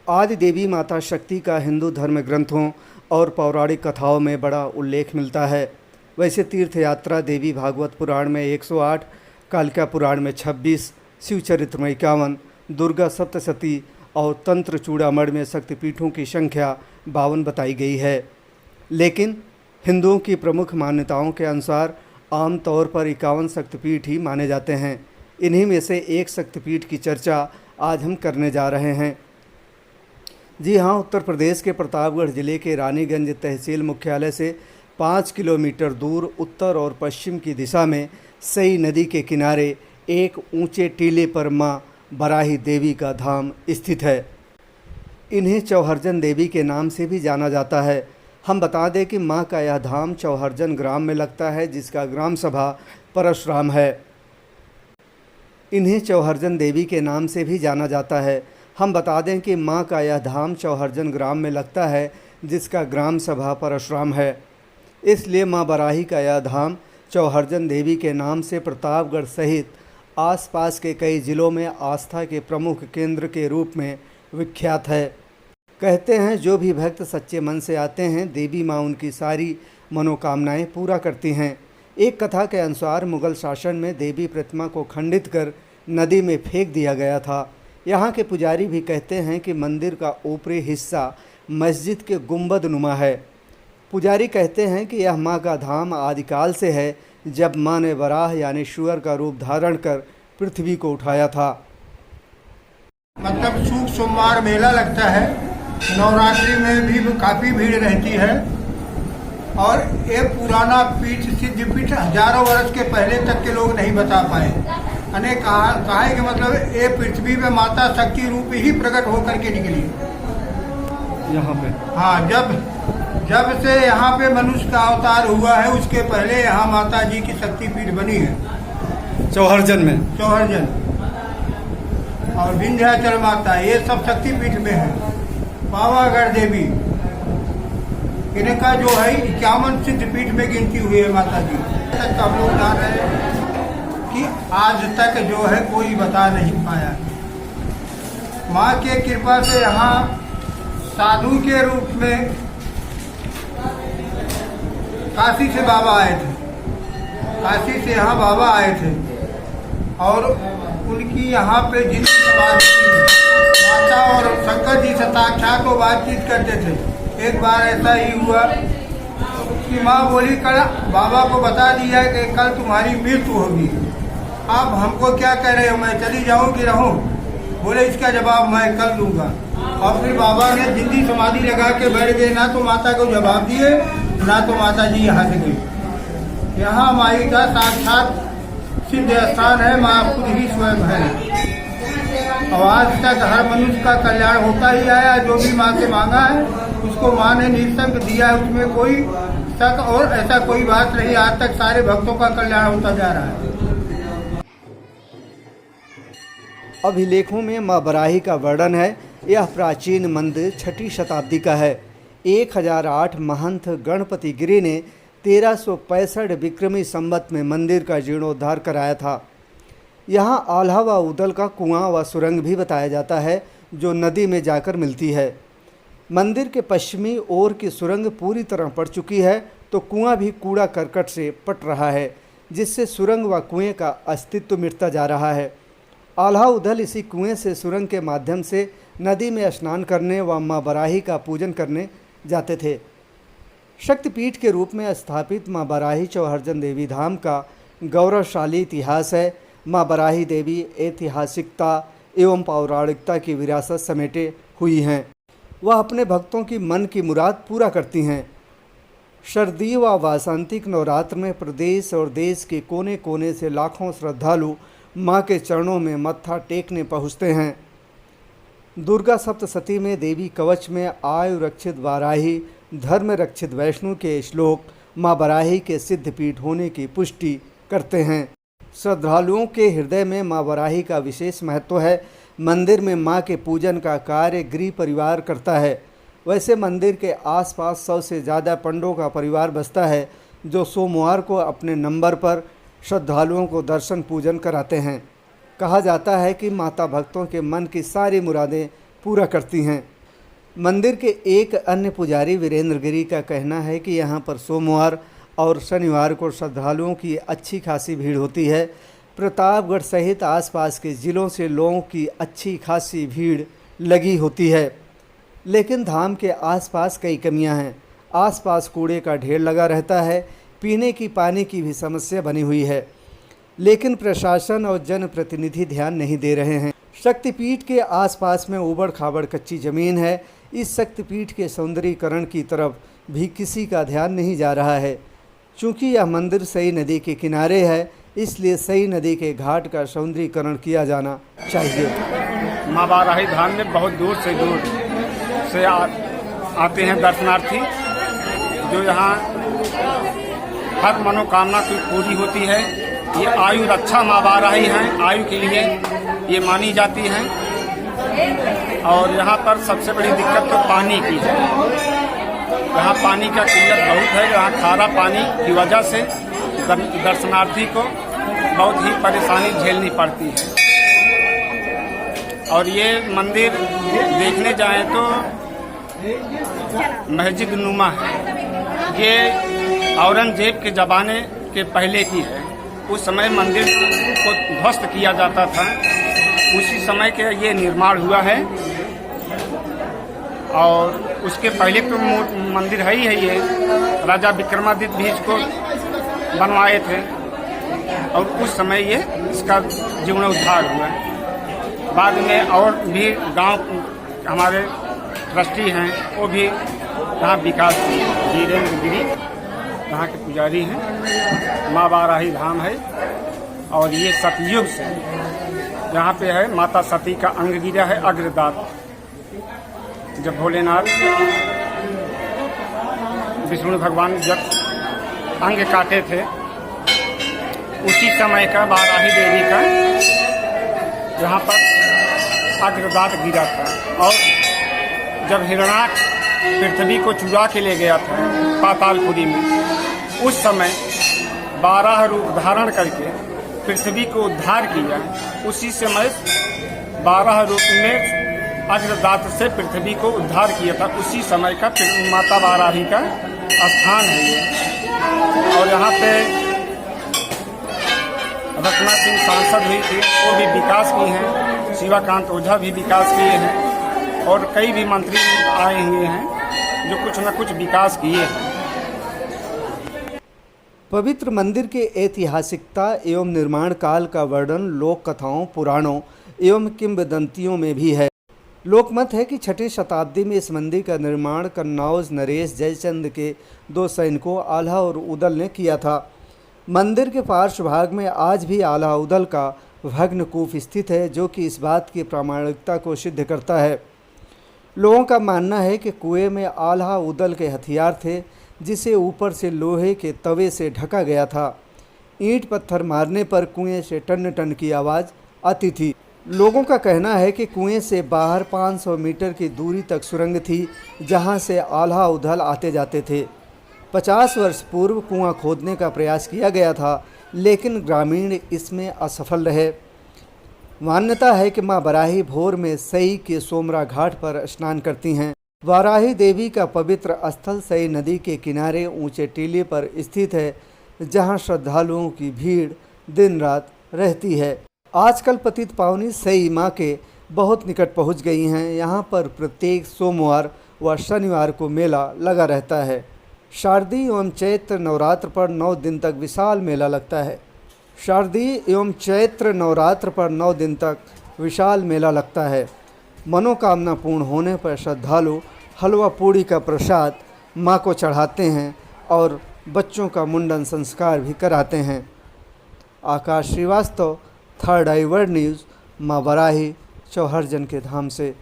आदि देवी माता शक्ति का हिंदू धर्म ग्रंथों और पौराणिक कथाओं में बड़ा उल्लेख मिलता है। वैसे तीर्थ यात्रा देवी भागवत पुराण में 108, कालिका पुराण में 26, शिवचरित्र में 51, दुर्गा सप्तशती और तंत्र चूड़ामणि में शक्तिपीठों की संख्या 52 बताई गई है। लेकिन हिंदुओं की प्रमुख मान्यताओं के अनुसार आमतौर पर 51 शक्तिपीठ ही माने जाते हैं। इन्हीं में से एक शक्तिपीठ की चर्चा आज हम करने जा रहे हैं। जी हाँ, उत्तर प्रदेश के प्रतापगढ़ जिले के रानीगंज तहसील मुख्यालय से 5 किलोमीटर दूर उत्तर और पश्चिम की दिशा में सई नदी के किनारे एक ऊंचे टीले पर माँ बराही देवी का धाम स्थित है। इन्हें चौहर्जन देवी के नाम से भी जाना जाता है। हम बता दें कि माँ का यह धाम चौहर्जन ग्राम में लगता है, जिसका ग्राम सभा परशुराम है। इन्हें चौहर्जन देवी के नाम से भी जाना जाता है। हम बता दें कि माँ का यह धाम चौहर्जन ग्राम में लगता है, जिसका ग्राम सभा परशुराम है। इसलिए माँ बराही का यह धाम चौहर्जन देवी के नाम से प्रतापगढ़ सहित आसपास के कई जिलों में आस्था के प्रमुख केंद्र के रूप में विख्यात है। कहते हैं जो भी भक्त सच्चे मन से आते हैं, देवी माँ उनकी सारी मनोकामनाएं पूरा करती हैं। एक कथा के अनुसार मुगल शासन में देवी प्रतिमा को खंडित कर नदी में फेंक दिया गया था। यहाँ के पुजारी भी कहते हैं कि मंदिर का ऊपरी हिस्सा मस्जिद के गुंबद नुमा है। पुजारी कहते हैं कि यह माँ का धाम आदिकाल से है, जब माँ ने वराह यानी शुअर का रूप धारण कर पृथ्वी को उठाया था। मतलब सूख सोमवार मेला लगता है, नवरात्रि में भी काफ़ी भीड़ रहती है और ये पुराना पीठ सिद्ध पीठ हजारों वर्ष के पहले तक के लोग नहीं बता पाए। अनेक कहा है कि मतलब ये पृथ्वी पे माता शक्ति रूप ही प्रकट होकर के निकली यहाँ पे। हाँ, जब से यहाँ पे मनुष्य का अवतार हुआ है, उसके पहले यहाँ माता जी की शक्ति पीठ बनी है चौहर्जन में। चौहर्जन और विंध्याचल माता, ये सब शक्ति पीठ में है। पावागढ़ देवी, इनका जो है 51 सिद्ध पीठ में गिनती हुई है माता जी। तक हम लोग जान रहे हैं कि आज तक जो है कोई बता नहीं पाया। माँ के कृपा से यहाँ साधु के रूप में काशी से बाबा आए थे। काशी से यहाँ बाबा आए थे और उनकी यहाँ पे जिनकी समाधि माता और शंकर जी से साक्षात को बातचीत करते थे। एक बार ऐसा ही हुआ कि माँ बोली, कल बाबा को बता दिया कि कल तुम्हारी मृत्यु होगी, आप हमको क्या कह रहे हो, मैं चली जाऊँ कि रहूँ? बोले इसका जवाब मैं कल दूंगा। और फिर बाबा ने जिंदी समाधि लगा के बैठ गए, ना तो माता को जवाब दिए, ना तो माता जी यहाँ से गई। यहाँ माई का साक्षात सिद्ध स्थान है, माँ खुद ही स्वयं है। और आज तक हर मनुष्य का कल्याण होता ही आया। जो भी माँ से मांगा है उसको माँ ने निःशंक दिया है, उसमें कोई शक और ऐसा कोई बात नहीं। आज तक सारे भक्तों का कल्याण होता जा रहा है। अभिलेखों में माँ बराही का वर्णन है। यह प्राचीन मंदिर 6ठी शताब्दी का है। 1008 महंत गणपति गिरि ने 1365 विक्रमी संवत में मंदिर का जीर्णोद्धार कराया था। यहाँ आल्हा व उदल का कुआं व सुरंग भी बताया जाता है, जो नदी में जाकर मिलती है। मंदिर के पश्चिमी ओर की सुरंग पूरी तरह पड़ चुकी है, तो कुआं भी कूड़ा करकट से पट रहा है, जिससे सुरंग व कुएं का अस्तित्व मिटता जा रहा है। आल्हा उदल इसी कुएं से सुरंग के माध्यम से नदी में स्नान करने व माँ बराही का पूजन करने जाते थे। शक्तिपीठ के रूप में स्थापित माँ बराही चौहर्जन देवी धाम का गौरवशाली इतिहास है। माँ बराही देवी ऐतिहासिकता एवं पौराणिकता की विरासत समेटे हुई हैं। वह अपने भक्तों की मन की मुराद पूरा करती हैं। शरदीय व वासंतिक नवरात्र में प्रदेश और देश के कोने कोने से लाखों श्रद्धालु माँ के चरणों में मत्था टेकने पहुँचते हैं। दुर्गा सप्तशती में देवी कवच में आयु रक्षित वाराही, धर्म रक्षित वैष्णु के श्लोक माँ बराही के सिद्धपीठ होने की पुष्टि करते हैं। श्रद्धालुओं के हृदय में माँ बराही का विशेष महत्व है। मंदिर में माँ के पूजन का कार्य गृह परिवार करता है। वैसे मंदिर के आसपास 100 से ज़्यादा पंडों का परिवार बसता है, जो सोमवार को अपने नंबर पर श्रद्धालुओं को दर्शन पूजन कराते हैं। कहा जाता है कि माता भक्तों के मन की सारी मुरादें पूरा करती हैं। मंदिर के एक अन्य पुजारी वीरेंद्र गिरी का कहना है कि यहाँ पर सोमवार और शनिवार को श्रद्धालुओं की अच्छी खासी भीड़ होती है। प्रतापगढ़ सहित आसपास के ज़िलों से लोगों की अच्छी खासी भीड़ लगी होती है, लेकिन धाम के आसपास कई कमियां हैं। आसपास कूड़े का ढेर लगा रहता है, पीने की पानी की भी समस्या बनी हुई है, लेकिन प्रशासन और जनप्रतिनिधि ध्यान नहीं दे रहे हैं। शक्तिपीठ के आसपास में ऊबड़ खाबड़ कच्ची ज़मीन है। इस शक्तिपीठ के सौंदर्यीकरण की तरफ भी किसी का ध्यान नहीं जा रहा है। चूँकि यह मंदिर सई नदी के किनारे है, इसलिए सई नदी के घाट का सौंदर्यीकरण किया जाना चाहिए। माँ बाराही धाम में बहुत दूर से आते हैं दर्शनार्थी, जो यहाँ हर मनोकामना की पूरी होती है। ये आयु रक्षा माँ बाराही हैं, आयु के लिए ये मानी जाती हैं। और यहाँ पर सबसे बड़ी दिक्कत तो पानी की है। यहाँ पानी का किल्लत बहुत है। यहाँ खारा पानी की वजह से दर्शनार्थी को बहुत ही परेशानी झेलनी पड़ती है। और ये मंदिर देखने जाएं तो मस्जिद नुमा है। ये औरंगजेब के ज़माने के पहले की है। उस समय मंदिर को ध्वस्त किया जाता था, उसी समय के ये निर्माण हुआ है। और उसके पहले तो मंदिर है ही है। ये राजा विक्रमादित्य भी इसको बनवाए थे और उस समय ये इसका जीर्णोद्धार हुआ। बाद में और भी गांव हमारे ट्रस्टी हैं, वो भी यहाँ विकास किए। वीरेंद्र गिरी यहाँ के पुजारी हैं। माँ बाराही धाम है और ये सतयुग से यहाँ पे है। माता सती का अंग गिरा है, अग्रदात। जब भोलेनाथ विष्णु भगवान जब अंग काटे थे, उसी समय का बाराही देवी का यहाँ पर अग्रदात गिरा था। और जब हिरणाक्ष पृथ्वी को चुरा के ले गया था पातालपुरी में, उस समय 12 रूप धारण करके पृथ्वी को उद्धार किया। उसी समय 12 रूप में अग्रदात से पृथ्वी को उद्धार किया था। उसी समय का माता बाराही का स्थान है ये। और यहाँ पे रत्ना सिंह सांसद हुई थी, वो भी विकास की हैं। शिवाकांत ओझा भी विकास किए हैं और कई भी मंत्री आए हुए हैं जो कुछ न कुछ विकास किए हैं। पवित्र मंदिर के ऐतिहासिकता एवं निर्माण काल का वर्णन लोक कथाओं, पुराणों एवं किंवदंतियों में भी है। लोकमत है कि 6वीं शताब्दी में इस मंदिर का निर्माण कन्नौज नरेश जयचंद के 2 सैनिकों आल्हा और उदल ने किया था। मंदिर के पार्श्व भाग में आज भी आल्हा उदल का भग्न कूप स्थित है, जो कि इस बात की प्रामाणिकता को सिद्ध करता है। लोगों का मानना है कि कुएं में आल्हा उदल के हथियार थे, जिसे ऊपर से लोहे के तवे से ढका गया था। ईंट पत्थर मारने पर कुएं से टन टन की आवाज़ आती थी। लोगों का कहना है कि कुएं से बाहर 500 मीटर की दूरी तक सुरंग थी, जहां से आल्हा उदल आते जाते थे। 50 वर्ष पूर्व कुआं खोदने का प्रयास किया गया था, लेकिन ग्रामीण इसमें असफल रहे। मान्यता है कि मां बराही भोर में सई के सोमरा घाट पर स्नान करती हैं। वाराही देवी का पवित्र स्थल सई नदी के किनारे ऊंचे टीले पर स्थित है, जहां श्रद्धालुओं की भीड़ दिन रात रहती है। आजकल पतित पावनी सई माँ के बहुत निकट पहुंच गई हैं। यहाँ पर प्रत्येक सोमवार व शनिवार को मेला लगा रहता है। शारदीय एवं चैत्र नवरात्र पर 9 दिन तक विशाल मेला लगता है। शारदीय एवं चैत्र नवरात्र पर 9 दिन तक विशाल मेला लगता है। मनोकामना पूर्ण होने पर श्रद्धालु हलवा पूड़ी का प्रसाद माँ को चढ़ाते हैं और बच्चों का मुंडन संस्कार भी कराते हैं। आकाश श्रीवास्तव, 3rd आई वर्ल्ड न्यूज़, माँ बराही चौहरजन के धाम से।